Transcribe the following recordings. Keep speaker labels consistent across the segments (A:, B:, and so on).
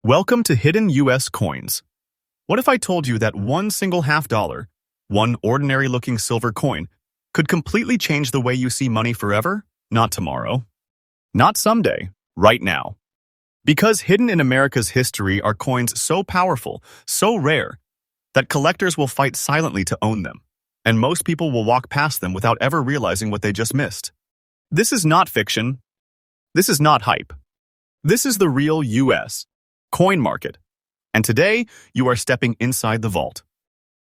A: Welcome to Hidden US Coins. What if I told you that one single half-dollar, one ordinary-looking silver coin, could completely change the way you see money forever? Not tomorrow. Not someday. Right now. Because hidden in America's history are coins so powerful, so rare, that collectors will fight silently to own them, and most people will walk past them without ever realizing what they just missed. This is not fiction. This is not hype. This is the real US coin market. And today, you are stepping inside the vault.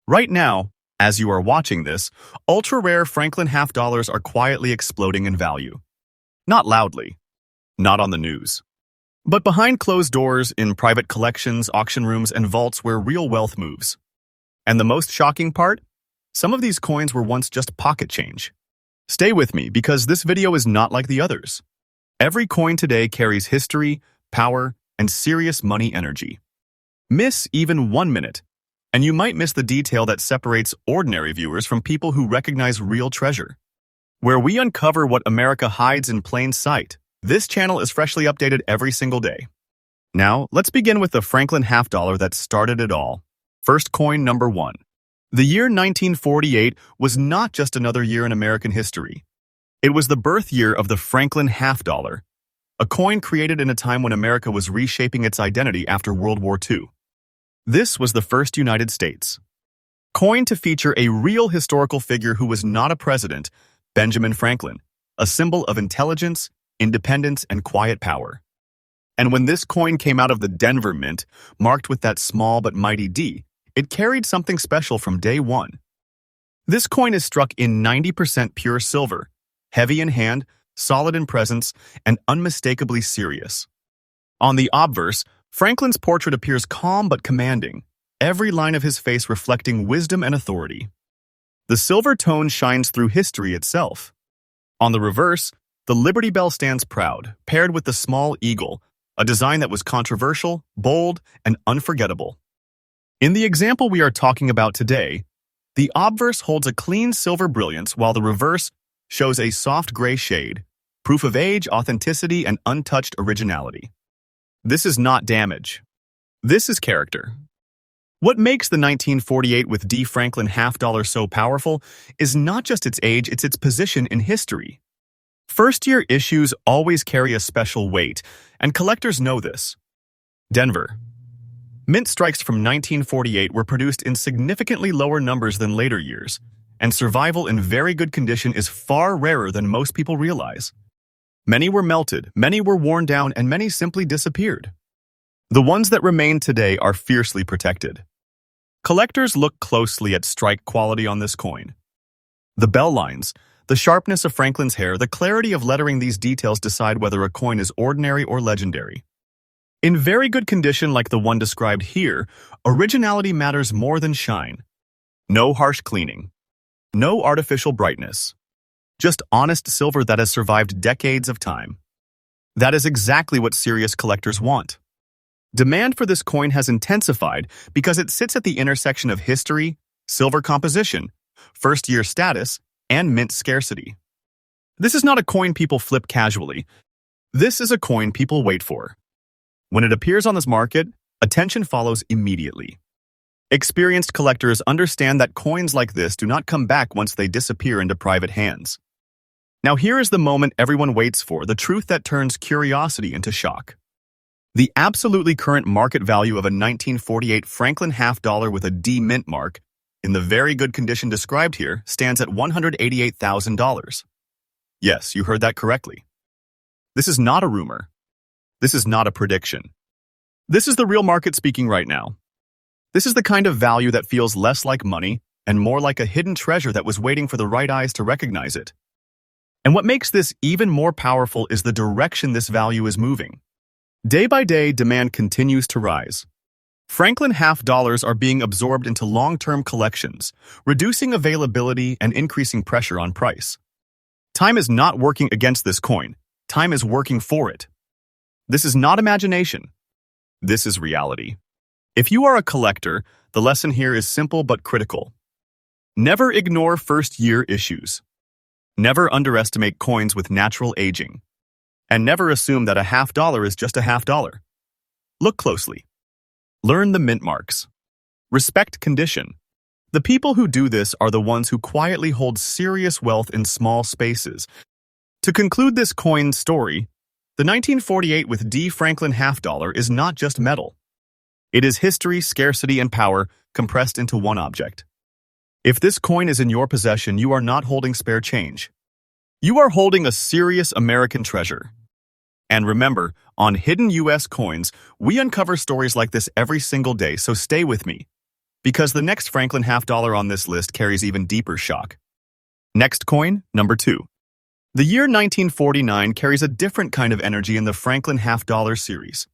A: Right now, as you are watching this, ultra-rare Franklin half-dollars are quietly exploding in value. Not loudly. Not on the news. But behind closed doors in private collections, auction rooms, and vaults where real wealth moves. And the most shocking part? Some of these coins were once just pocket change. Stay with me because this video is not like the others. Every coin today carries history, power, and serious money energy. Miss even 1 minute, and you might miss the detail that separates ordinary viewers from people who recognize real treasure. Where we uncover what America hides in plain sight, this channel is freshly updated every single day. Now, let's begin with the Franklin half-dollar that started it all. First coin number 1. The year 1948 was not just another year in American history. It was the birth year of the Franklin half-dollar, a coin created in a time when America was reshaping its identity after World War II. This was the first United States coin to feature a real historical figure who was not a president, Benjamin Franklin, a symbol of intelligence, independence, and quiet power. And when this coin came out of the Denver Mint, marked with that small but mighty D, it carried something special from day one. This coin is struck in 90% pure silver, heavy in hand, solid in presence, and unmistakably serious. On the obverse, Franklin's portrait appears calm but commanding, every line of his face reflecting wisdom and authority. The silver tone shines through history itself. On the reverse, the Liberty Bell stands proud, paired with the small eagle, a design that was controversial, bold, and unforgettable. In the example we are talking about today, the obverse holds a clean silver brilliance while the reverse shows a soft gray shade, proof of age, authenticity, and untouched originality. This is not damage. This is character. What makes the 1948 with D. Franklin half-dollar so powerful is not just its age, it's its position in history. First-year issues always carry a special weight, and collectors know this. Denver. Mint strikes from 1948 were produced in significantly lower numbers than later years, and survival in very good condition is far rarer than most people realize. Many were melted, many were worn down, and many simply disappeared. The ones that remain today are fiercely protected. Collectors look closely at strike quality on this coin. The bell lines, the sharpness of Franklin's hair, the clarity of lettering, these details decide whether a coin is ordinary or legendary. In very good condition like the one described here, originality matters more than shine. No harsh cleaning. No artificial brightness. Just honest silver that has survived decades of time. That is exactly what serious collectors want. Demand for this coin has intensified because it sits at the intersection of history, silver composition, first-year status, and mint scarcity. This is not a coin people flip casually. This is a coin people wait for. When it appears on this market, attention follows immediately. Experienced collectors understand that coins like this do not come back once they disappear into private hands. Now here is the moment everyone waits for, the truth that turns curiosity into shock. The absolutely current market value of a 1948 Franklin half-dollar with a D mint mark, in the very good condition described here, stands at $188,000. Yes, you heard that correctly. This is not a rumor. This is not a prediction. This is the real market speaking right now. This is the kind of value that feels less like money and more like a hidden treasure that was waiting for the right eyes to recognize it. And what makes this even more powerful is the direction this value is moving. Day by day, demand continues to rise. Franklin half-dollars are being absorbed into long-term collections, reducing availability and increasing pressure on price. Time is not working against this coin. Time is working for it. This is not imagination. This is reality. If you are a collector, the lesson here is simple but critical. Never ignore first-year issues. Never underestimate coins with natural aging. And never assume that a half-dollar is just a half-dollar. Look closely. Learn the mint marks. Respect condition. The people who do this are the ones who quietly hold serious wealth in small spaces. To conclude this coin story, the 1948 with D. Franklin half dollar is not just metal. It is history, scarcity, and power compressed into one object. If this coin is in your possession, you are not holding spare change. You are holding a serious American treasure. And remember, on Hidden US Coins, we uncover stories like this every single day, so stay with me, because the next Franklin half dollar on this list carries even deeper shock. Next coin, number 2. The year 1949 carries a different kind of energy in the Franklin half dollar series.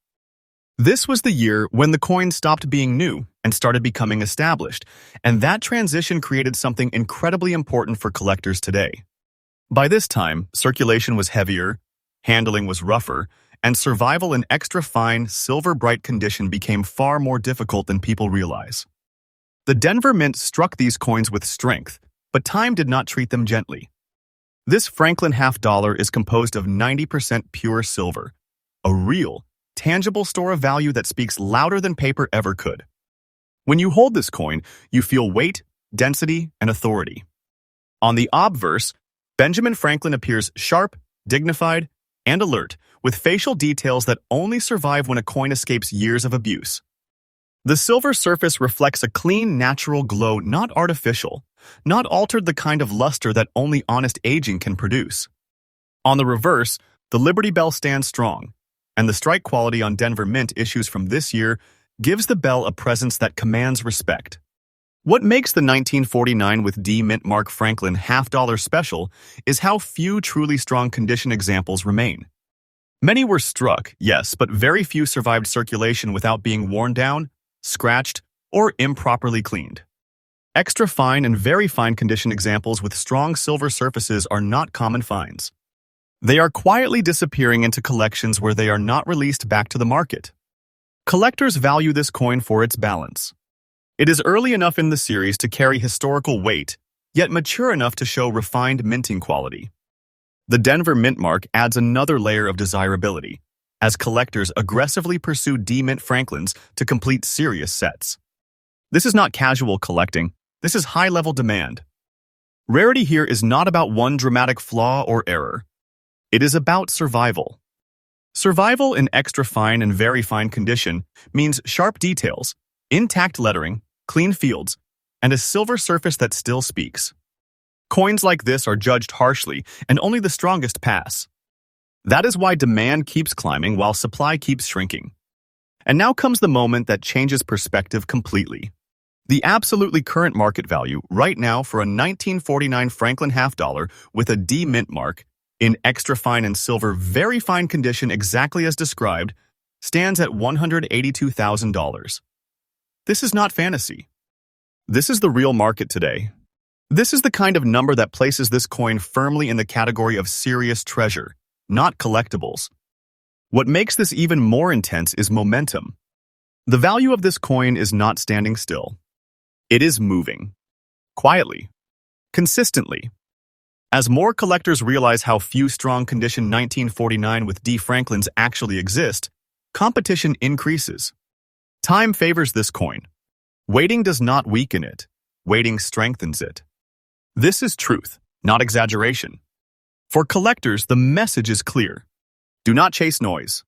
A: This was the year when the coin stopped being new and started becoming established, and that transition created something incredibly important for collectors today. By this time, circulation was heavier, handling was rougher, and survival in extra-fine, silver-bright condition became far more difficult than people realize. The Denver Mint struck these coins with strength, but time did not treat them gently. This Franklin half dollar is composed of 90% pure silver, a real, tangible store of value that speaks louder than paper ever could. When you hold this coin, you feel weight, density, and authority. On the obverse, Benjamin Franklin appears sharp, dignified, and alert, with facial details that only survive when a coin escapes years of abuse. The silver surface reflects a clean, natural glow, not artificial, not altered the kind of luster that only honest aging can produce. On the reverse, the Liberty Bell stands strong, and the strike quality on Denver Mint issues from this year gives the bell a presence that commands respect. What makes the 1949 with D Mint Mark Franklin half dollar special is how few truly strong condition examples remain. Many were struck, yes, but very few survived circulation without being worn down, scratched, or improperly cleaned. Extra fine and very fine condition examples with strong silver surfaces are not common finds. They are quietly disappearing into collections where they are not released back to the market. Collectors value this coin for its balance. It is early enough in the series to carry historical weight, yet mature enough to show refined minting quality. The Denver Mint Mark adds another layer of desirability, as collectors aggressively pursue D Mint Franklins to complete serious sets. This is not casual collecting, this is high-level demand. Rarity here is not about one dramatic flaw or error. It is about survival. Survival in extra fine and very fine condition means sharp details, intact lettering, clean fields, and a silver surface that still speaks. Coins like this are judged harshly, and only the strongest pass. That is why demand keeps climbing while supply keeps shrinking. And now comes the moment that changes perspective completely. The absolutely current market value right now for a 1949 Franklin half dollar with a D Mint mark in extra fine and silver very fine condition exactly as described stands at $182,000. This is not fantasy. This is the real market today. This is the kind of number that places this coin firmly in the category of serious treasure, not collectibles. What makes this even more intense is momentum. The value of this coin is not standing still. It is moving. Quietly. Consistently. As more collectors realize how few strong condition 1949 with D Franklins actually exist, competition increases. Time favors this coin. Waiting does not weaken it. Waiting strengthens it. This is truth, not exaggeration. For collectors, the message is clear. Do not chase noise.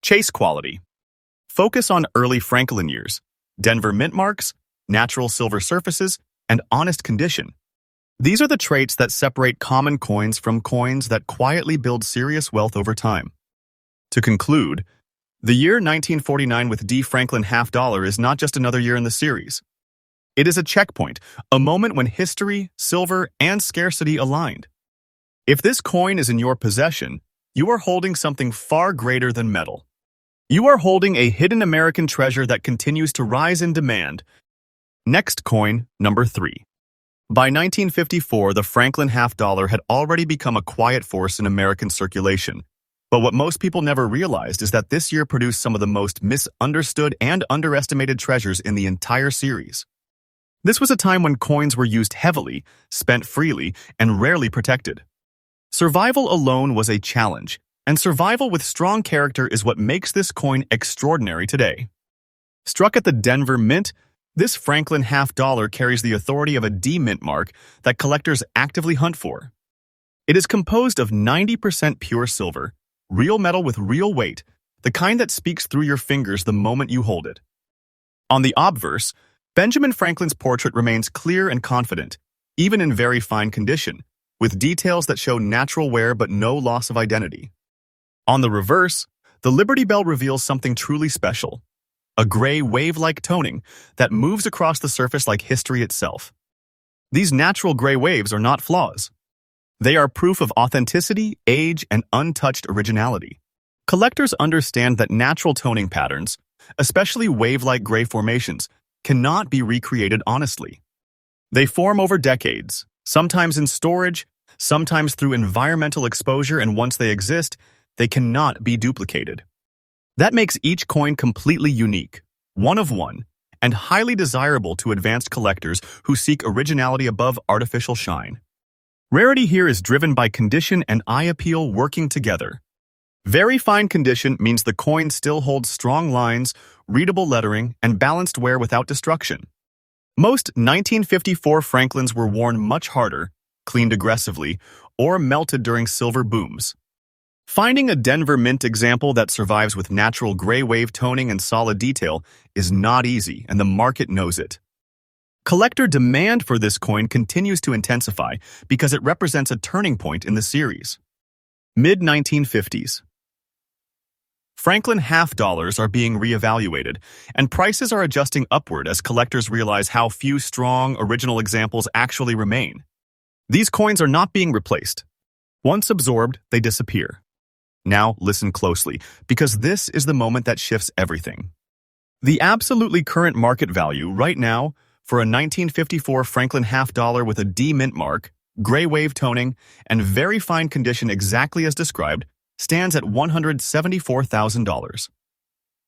A: Chase quality. Focus on early Franklin years, Denver Mint marks, natural silver surfaces, and honest condition. These are the traits that separate common coins from coins that quietly build serious wealth over time. To conclude, the year 1949 with D Franklin half dollar is not just another year in the series. It is a checkpoint, a moment when history, silver, and scarcity aligned. If this coin is in your possession, you are holding something far greater than metal. You are holding a hidden American treasure that continues to rise in demand. Next coin, number 3. By 1954, the Franklin half dollar had already become a quiet force in American circulation. But what most people never realized is that this year produced some of the most misunderstood and underestimated treasures in the entire series. This was a time when coins were used heavily, spent freely, and rarely protected. Survival alone was a challenge, and survival with strong character is what makes this coin extraordinary today. Struck at the Denver Mint, this Franklin half dollar carries the authority of a D Mint mark that collectors actively hunt for. It is composed of 90% pure silver, real metal with real weight, the kind that speaks through your fingers the moment you hold it. On the obverse, Benjamin Franklin's portrait remains clear and confident, even in very fine condition, with details that show natural wear but no loss of identity. On the reverse, the Liberty Bell reveals something truly special, a gray wave-like toning that moves across the surface like history itself. These natural gray waves are not flaws. They are proof of authenticity, age, and untouched originality. Collectors understand that natural toning patterns, especially wave-like gray formations, cannot be recreated honestly. They form over decades, sometimes in storage, sometimes through environmental exposure, and once they exist, they cannot be duplicated. That makes each coin completely unique, one of one, and highly desirable to advanced collectors who seek originality above artificial shine. Rarity here is driven by condition and eye appeal working together. Very fine condition means the coin still holds strong lines, readable lettering, and balanced wear without destruction. Most 1954 Franklins were worn much harder, cleaned aggressively, or melted during silver booms. Finding a Denver Mint example that survives with natural gray wave toning and solid detail is not easy, and the market knows it. Collector demand for this coin continues to intensify because it represents a turning point in the series. Mid-1950s. Franklin half dollars are being reevaluated, and prices are adjusting upward as collectors realize how few strong, original examples actually remain. These coins are not being replaced. Once absorbed, they disappear. Now listen closely, because this is the moment that shifts everything. The absolutely current market value right now for a 1954 Franklin half dollar with a D Mint mark, gray wave toning, and very fine condition exactly as described stands at $174,000.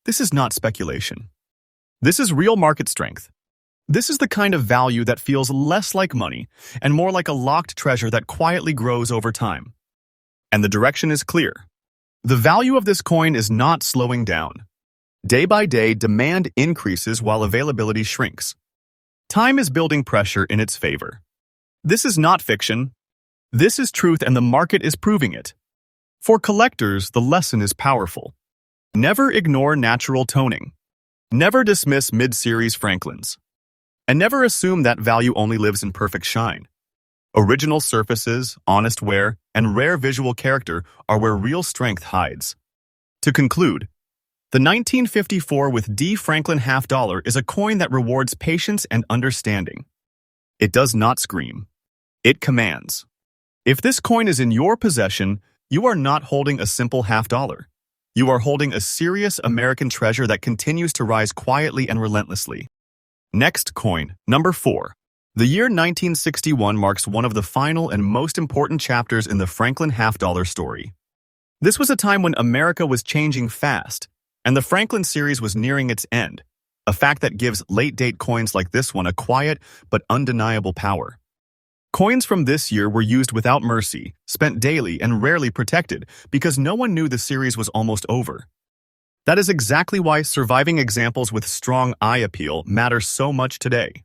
A: This is not speculation. This is real market strength. This is the kind of value that feels less like money and more like a locked treasure that quietly grows over time. And the direction is clear. The value of this coin is not slowing down. Day by day, demand increases while availability shrinks. Time is building pressure in its favor. This is not fiction. This is truth, and the market is proving it. For collectors, the lesson is powerful. Never ignore natural toning. Never dismiss mid-series Franklins. And never assume that value only lives in perfect shine. Original surfaces, honest wear, and rare visual character are where real strength hides. To conclude, the 1954 with D Franklin half dollar is a coin that rewards patience and understanding. It does not scream. It commands. If this coin is in your possession, you are not holding a simple half dollar. You are holding a serious American treasure that continues to rise quietly and relentlessly. Next coin, number 4. The year 1961 marks one of the final and most important chapters in the Franklin half dollar story. This was a time when America was changing fast, and the Franklin series was nearing its end, a fact that gives late-date coins like this one a quiet but undeniable power. Coins from this year were used without mercy, spent daily, and rarely protected because no one knew the series was almost over. That is exactly why surviving examples with strong eye appeal matter so much today.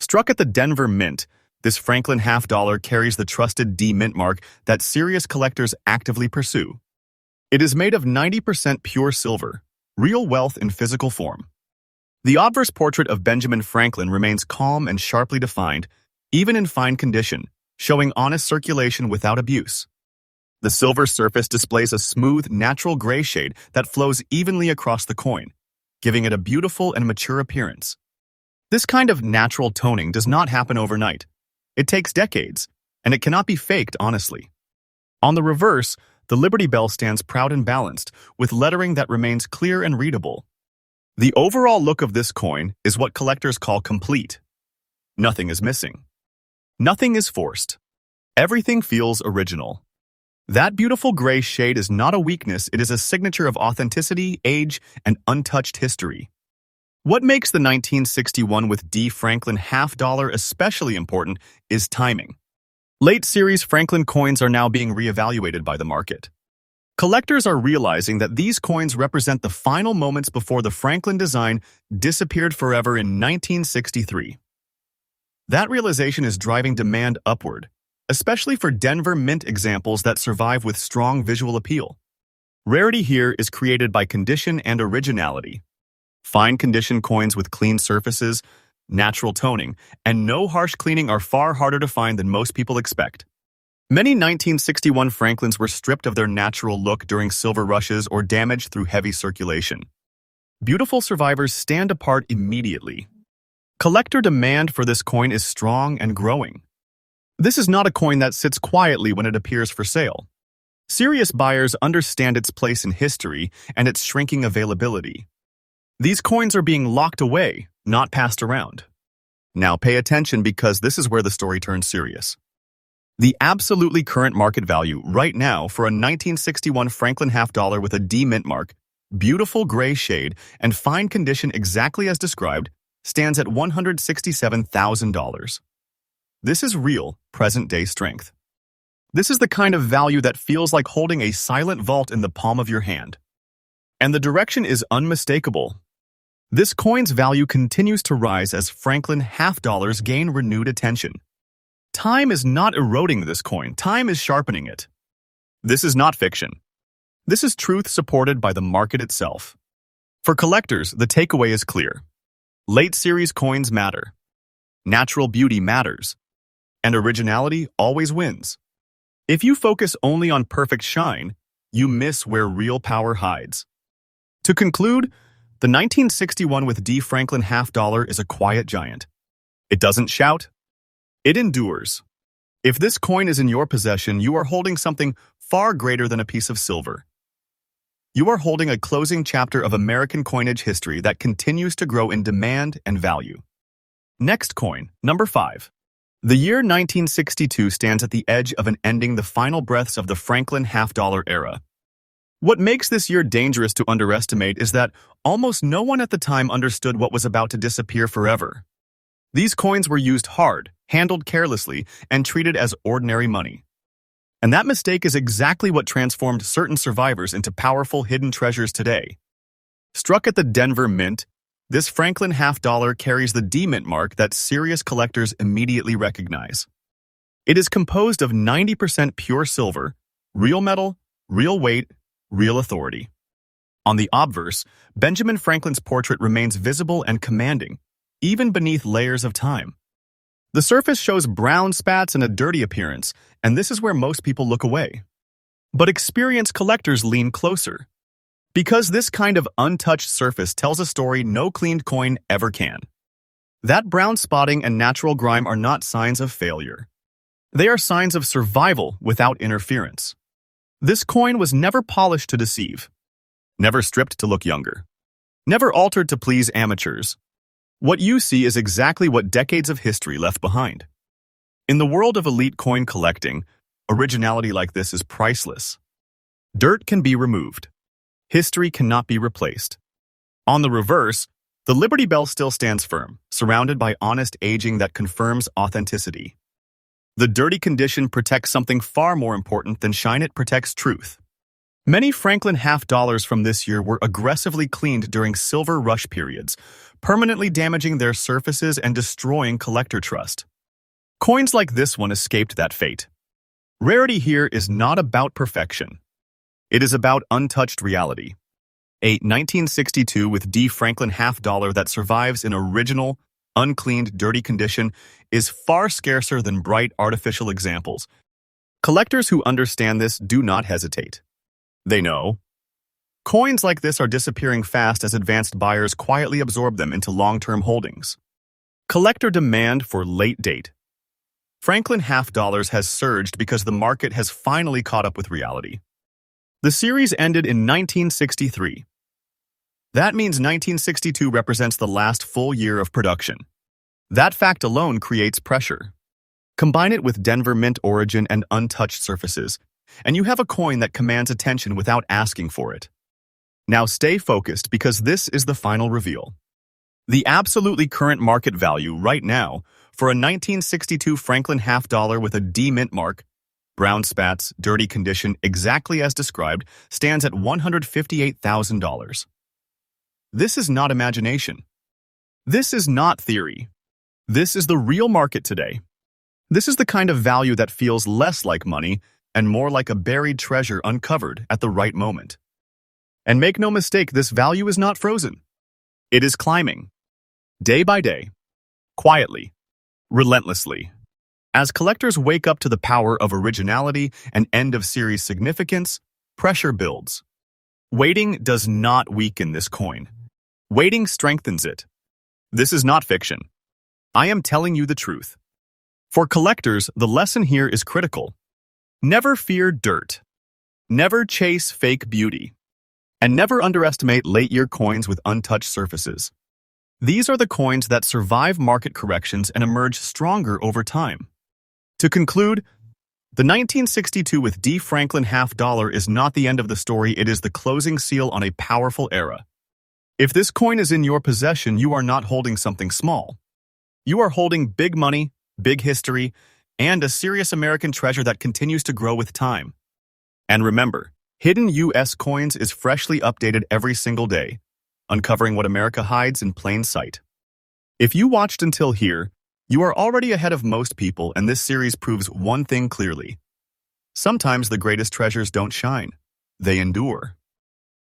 A: Struck at the Denver Mint, this Franklin half dollar carries the trusted D Mint mark that serious collectors actively pursue. It is made of 90% pure silver, real wealth in physical form. The obverse portrait of Benjamin Franklin remains calm and sharply defined, even in fine condition, showing honest circulation without abuse. The silver surface displays a smooth, natural gray shade that flows evenly across the coin, giving it a beautiful and mature appearance. This kind of natural toning does not happen overnight. It takes decades, and it cannot be faked honestly. On the reverse, the Liberty Bell stands proud and balanced, with lettering that remains clear and readable. The overall look of this coin is what collectors call complete. Nothing is missing. Nothing is forced. Everything feels original. That beautiful gray shade is not a weakness, it is a signature of authenticity, age, and untouched history. What makes the 1961 with D Franklin half dollar especially important is timing. Late series Franklin coins are now being reevaluated by the market. Collectors are realizing that these coins represent the final moments before the Franklin design disappeared forever in 1963. That realization is driving demand upward, especially for Denver Mint examples that survive with strong visual appeal. Rarity here is created by condition and originality. Fine condition coins with clean surfaces, natural toning, and no harsh cleaning are far harder to find than most people expect. Many 1961 Franklins were stripped of their natural look during silver rushes or damaged through heavy circulation. Beautiful survivors stand apart immediately. Collector demand for this coin is strong and growing. This is not a coin that sits quietly when it appears for sale. Serious buyers understand its place in history and its shrinking availability. These coins are being locked away, not passed around. Now pay attention because this is where the story turns serious. The absolutely current market value right now for a 1961 Franklin half dollar with a D mint mark, beautiful gray shade, and fine condition exactly as described, stands at $167,000. This is real, present-day strength. This is the kind of value that feels like holding a silent vault in the palm of your hand. And the direction is unmistakable. This coin's value continues to rise as Franklin half dollars gain renewed attention. Time is not eroding this coin, time is sharpening it. This is not fiction. This is truth supported by the market itself. For collectors, the takeaway is clear. Late series coins matter. Natural beauty matters. And originality always wins. If you focus only on perfect shine, you miss where real power hides. To conclude, the 1961 with D Franklin half dollar is a quiet giant. It doesn't shout. It endures. If this coin is in your possession, you are holding something far greater than a piece of silver. You are holding a closing chapter of American coinage history that continues to grow in demand and value. Next coin, number 5. The year 1962 stands at the edge of ending the final breaths of the Franklin half dollar era. What makes this year dangerous to underestimate is that almost no one at the time understood what was about to disappear forever. These coins were used hard, handled carelessly, and treated as ordinary money. And that mistake is exactly what transformed certain survivors into powerful hidden treasures today. Struck at the Denver Mint, this Franklin half dollar carries the D Mint mark that serious collectors immediately recognize. It is composed of 90% pure silver, real metal, real weight, real authority. On the obverse, Benjamin Franklin's portrait remains visible and commanding, even beneath layers of time. The surface shows brown spats and a dirty appearance, and this is where most people look away. But experienced collectors lean closer. Because this kind of untouched surface tells a story no cleaned coin ever can. That brown spotting and natural grime are not signs of failure. They are signs of survival without interference. This coin was never polished to deceive, never stripped to look younger, never altered to please amateurs. What you see is exactly what decades of history left behind. In the world of elite coin collecting, originality like this is priceless. Dirt can be removed. History cannot be replaced. On the reverse, the Liberty Bell still stands firm, surrounded by honest aging that confirms authenticity. The dirty condition protects something far more important than shine. It protects truth. Many Franklin half dollars from this year were aggressively cleaned during silver rush periods, permanently damaging their surfaces and destroying collector trust. Coins like this one escaped that fate. Rarity here is not about perfection. It is about untouched reality. A 1962 with D Franklin half dollar that survives in original, uncleaned, dirty condition is far scarcer than bright artificial examples. Collectors who understand this do not hesitate. They know. Coins like this are disappearing fast as advanced buyers quietly absorb them into long-term holdings. Collector demand for late date. Franklin half dollars has surged because the market has finally caught up with reality. The series ended in 1963. That means 1962 represents the last full year of production. That fact alone creates pressure. Combine it with Denver Mint origin and untouched surfaces, and you have a coin that commands attention without asking for it. Now stay focused because this is the final reveal. The absolutely current market value right now for a 1962 Franklin half dollar with a D Mint mark, Brown spats, dirty condition, exactly as described, stands at $158,000. This is not imagination. This is not theory. This is the real market today. This is the kind of value that feels less like money and more like a buried treasure uncovered at the right moment. And make no mistake, this value is not frozen. It is climbing. Day by day. Quietly. Relentlessly. As collectors wake up to the power of originality and end-of-series significance, pressure builds. Waiting does not weaken this coin. Waiting strengthens it. This is not fiction. I am telling you the truth. For collectors, the lesson here is critical. Never fear dirt. Never chase fake beauty. And never underestimate late-year coins with untouched surfaces. These are the coins that survive market corrections and emerge stronger over time. To conclude, the 1962 with D. Franklin half dollar is not the end of the story, it is the closing seal on a powerful era. If this coin is in your possession, you are not holding something small. You are holding big money, big history, and a serious American treasure that continues to grow with time. And remember, Hidden U.S. Coins is freshly updated every single day, uncovering what America hides in plain sight. If you watched until here, you are already ahead of most people, and this series proves one thing clearly. Sometimes the greatest treasures don't shine, they endure.